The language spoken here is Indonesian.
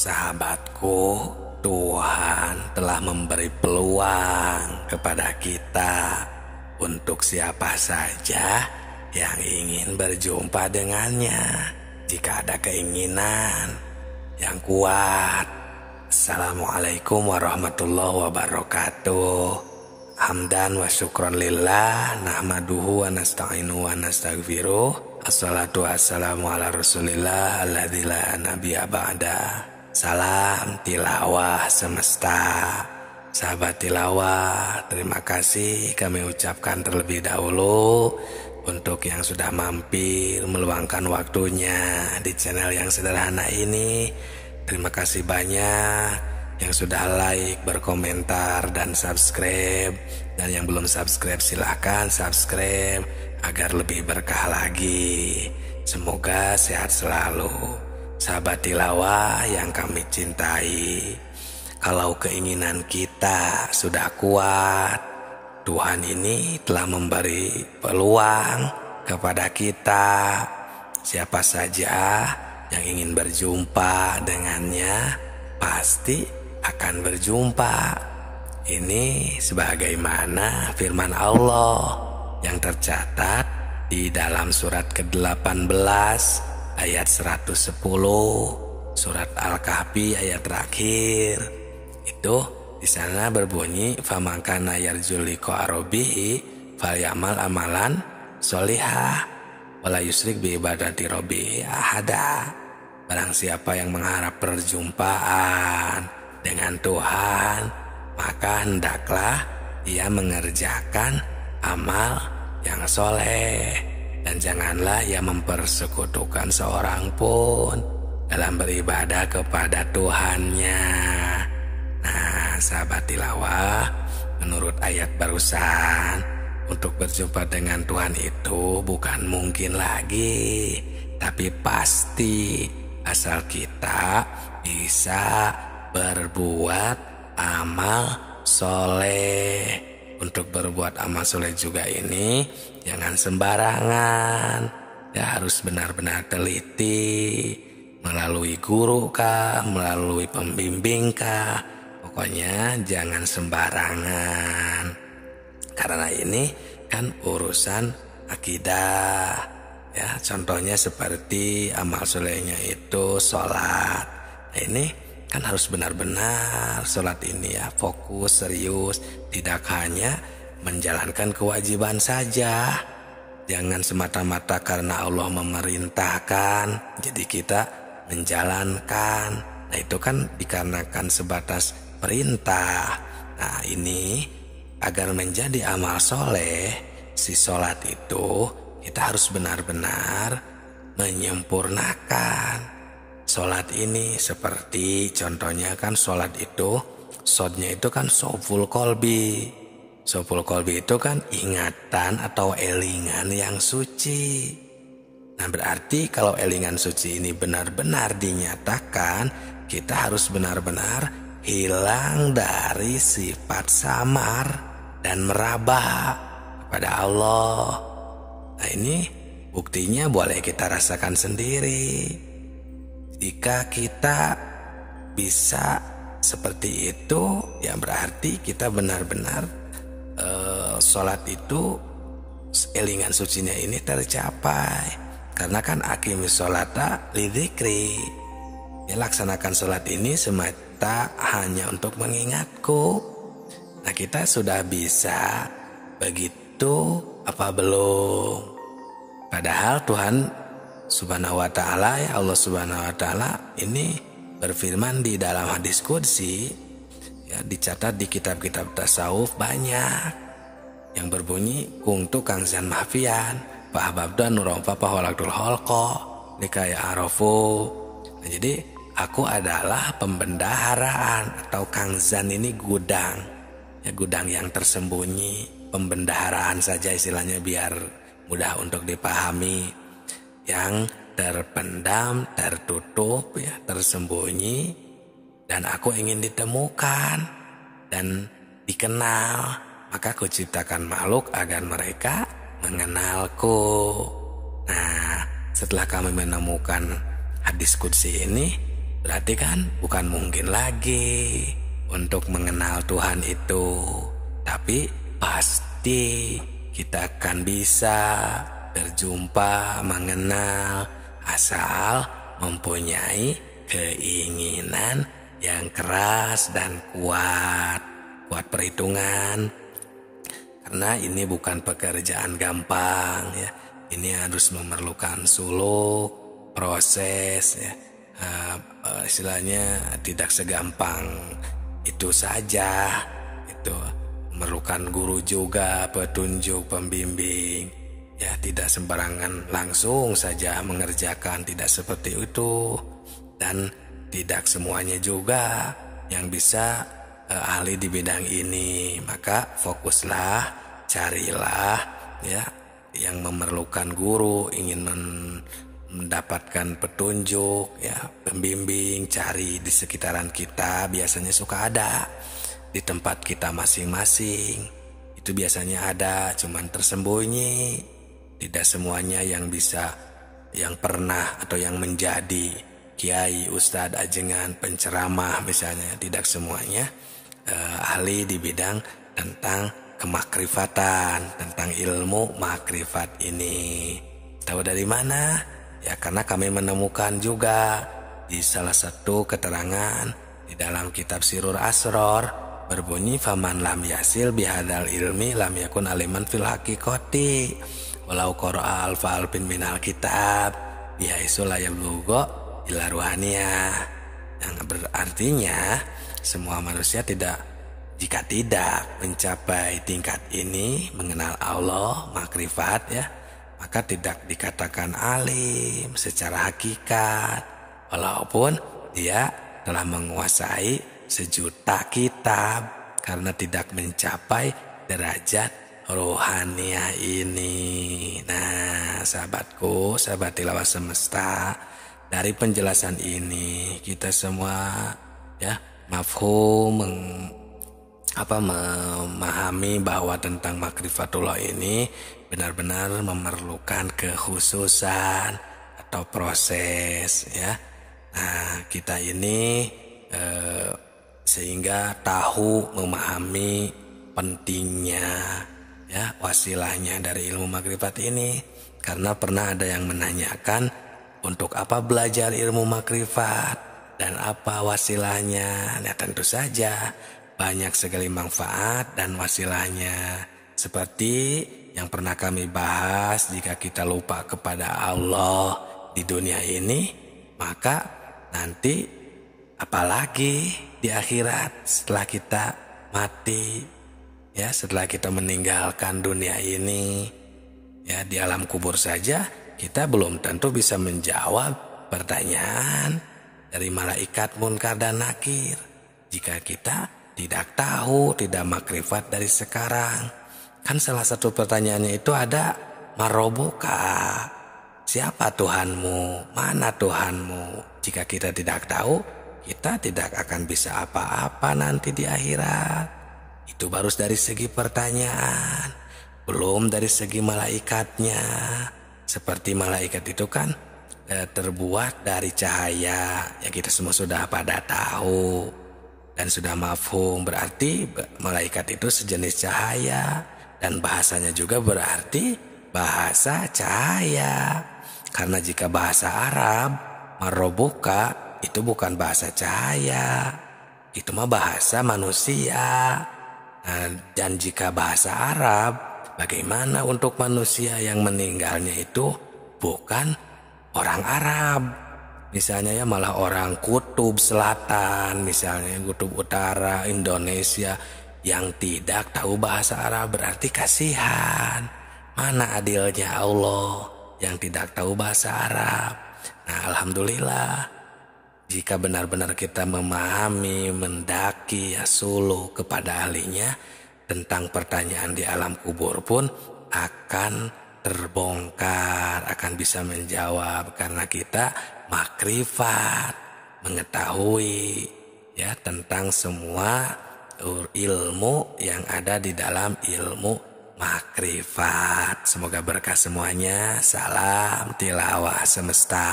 Sahabatku, Tuhan telah memberi peluang kepada kita untuk siapa saja yang ingin berjumpa dengannya jika ada keinginan yang kuat. Assalamualaikum warahmatullahi wabarakatuh. Hamdan wa syukran lillah, nahmaduhu wa nasta'inu wa nastaghfiruh. Assalatu wassalamu ala rasulillah alladzi la nabiyya ba'da. Salam tilawah semesta. Sahabat tilawah, terima kasih kami ucapkan terlebih dahulu untuk yang sudah mampir meluangkan waktunya di channel yang sederhana ini. Terima kasih banyak yang sudah like, berkomentar, dan subscribe. Dan yang belum subscribe silahkan subscribe agar lebih berkah lagi. Semoga sehat selalu, sahabat tilawah yang kami cintai. Kalau keinginan kita sudah kuat, Tuhan ini telah memberi peluang kepada kita. Siapa saja yang ingin berjumpa dengannya pasti akan berjumpa. Ini sebagaimana firman Allah yang tercatat di dalam surat ke-18 ayat 110, surat Al-Kahfi ayat terakhir. Itu di sana berbunyi, "Faman kana yarju liqa rabbih falyamal amalan sholihah wala yusrik bi ibadati rabbih ahada." Barang siapa yang mengharap perjumpaan dengan Tuhan, maka hendaklah ia mengerjakan amal yang soleh, dan janganlah ia mempersekutukan seorang pun dalam beribadah kepada Tuhannya. Nah, sahabat tilawah, menurut ayat barusan, untuk berjumpa dengan Tuhan itu bukan mungkin lagi, tapi pasti, asal kita bisa berbuat amal soleh. Untuk berbuat amal soleh juga ini jangan sembarangan, ya harus benar-benar teliti, melalui guru kah, melalui pembimbing kah, pokoknya jangan sembarangan. Karena ini kan urusan akidah, ya contohnya seperti amal solehnya itu sholat. Nah, ini kan harus benar-benar sholat ini ya fokus, serius, tidak hanya menjalankan kewajiban saja. Jangan semata-mata karena Allah memerintahkan jadi kita menjalankan. Nah, itu kan dikarenakan sebatas perintah. Nah, ini agar menjadi amal soleh, si sholat itu kita harus benar-benar menyempurnakan sholat ini. Seperti contohnya kan sholat itu, shodnya itu kan soful kolbi. Soful kolbi itu kan ingatan atau elingan yang suci. Nah, berarti kalau elingan suci ini benar-benar dinyatakan, kita harus benar-benar hilang dari sifat samar dan meraba kepada Allah. Nah, ini buktinya boleh kita rasakan sendiri. Jika kita bisa seperti itu, ya berarti kita benar-benar sholat itu elingan sucinya ini tercapai. Karena kan aqimis sholata lidzikri, ya laksanakan sholat ini semata hanya untuk mengingatku. Nah, kita sudah bisa begitu apa belum? Padahal Tuhan Subhanahu wa ta'ala, ya Allah Subhanahu wa ta'ala ini berfirman di dalam hadis qudsi, ya dicatat di kitab-kitab tasawuf banyak yang berbunyi, "Kuntu kanzan mahfian fa ahbabtu nurfa fa walaktul khalqa likaya arafu." Nah, jadi aku adalah pembendaharaan, atau kanzan ini gudang, ya gudang yang tersembunyi, pembendaharaan saja istilahnya biar mudah untuk dipahami, yang terpendam, tertutup, ya tersembunyi, dan aku ingin ditemukan dan dikenal, maka kuciptakan makhluk agar mereka mengenalku. Nah, setelah kami menemukan hadis qudsi ini, Berarti kan bukan mungkin lagi untuk mengenal Tuhan itu, tapi pasti kita akan bisa berjumpa, mengenal, asal mempunyai keinginan yang keras dan kuat perhitungan. Karena ini bukan pekerjaan gampang ya. Ini harus memerlukan suluk, proses ya. Istilahnya tidak segampang itu saja. Itu memerlukan guru juga, petunjuk, pembimbing. Ya, tidak sembarangan langsung saja mengerjakan, tidak seperti itu. Dan tidak semuanya juga yang bisa ahli di bidang ini. Maka fokuslah, carilah ya yang memerlukan guru, ingin mendapatkan petunjuk ya, pembimbing, cari di sekitaran kita. Biasanya suka ada di tempat kita masing-masing. Itu biasanya ada, cuman tersembunyi. Tidak semuanya yang bisa, yang pernah atau yang menjadi kiai, ustadz, ajengan, penceramah misalnya, tidak semuanya ahli di bidang tentang kemakrifatan, tentang ilmu makrifat ini. Tahu dari mana? Ya karena kami menemukan juga di salah satu keterangan di dalam kitab Sirur Asror berbunyi faman lam yasil bihadal ilmi lam yakun aliman fil haqiqati walau qara'a alfa alfin minal kitab bihaisu la yablugha ila ruhaniyah. Yang berartinya semua manusia jika tidak mencapai tingkat ini, mengenal Allah, makrifat ya, maka tidak dikatakan alim secara hakikat. Walaupun dia telah menguasai 1.000.000 kitab, karena tidak mencapai derajat rohaniah ini. Nah, sahabatku, sahabat tilawah semesta, dari penjelasan ini kita semua ya mafhum memahami bahwa tentang makrifatullah ini benar-benar memerlukan kekhususan atau proses ya. Nah, kita ini sehingga tahu memahami pentingnya ya wasilahnya dari ilmu makrifat ini. Karena pernah ada yang menanyakan untuk apa belajar ilmu makrifat dan apa wasilahnya. Nah, tentu saja banyak sekali manfaat dan wasilahnya. Seperti yang pernah kami bahas, jika kita lupa kepada Allah di dunia ini, maka nanti apalagi di akhirat setelah kita mati, ya setelah kita meninggalkan dunia ini, ya di alam kubur saja kita belum tentu bisa menjawab pertanyaan dari malaikat munkar dan nakir jika kita tidak tahu, tidak makrifat dari sekarang. Kan salah satu pertanyaannya itu ada marobuka, siapa Tuhanmu, mana Tuhanmu. Jika kita tidak tahu, kita tidak akan bisa apa-apa nanti di akhirat. Itu baru dari segi pertanyaan, belum dari segi malaikatnya. Seperti malaikat itu kan terbuat dari cahaya, yang kita semua sudah pada tahu dan sudah mafhum. Berarti malaikat itu sejenis cahaya, dan bahasanya juga berarti bahasa cahaya. Karena jika bahasa Arab marobuka itu bukan bahasa cahaya, itu mah bahasa manusia. Nah, dan jika bahasa Arab, bagaimana untuk manusia yang meninggalnya itu bukan orang Arab? Misalnya ya malah orang kutub selatan, misalnya kutub utara, Indonesia, yang tidak tahu bahasa Arab. Berarti kasihan. Mana adilnya Allah yang tidak tahu bahasa Arab? Nah, alhamdulillah, jika benar-benar kita memahami, mendaki ya suluh kepada ahlinya, tentang pertanyaan di alam kubur pun akan terbongkar, akan bisa menjawab, karena kita makrifat, mengetahui ya tentang semua ilmu yang ada di dalam ilmu makrifat. Semoga berkah semuanya. Salam tilawah semesta.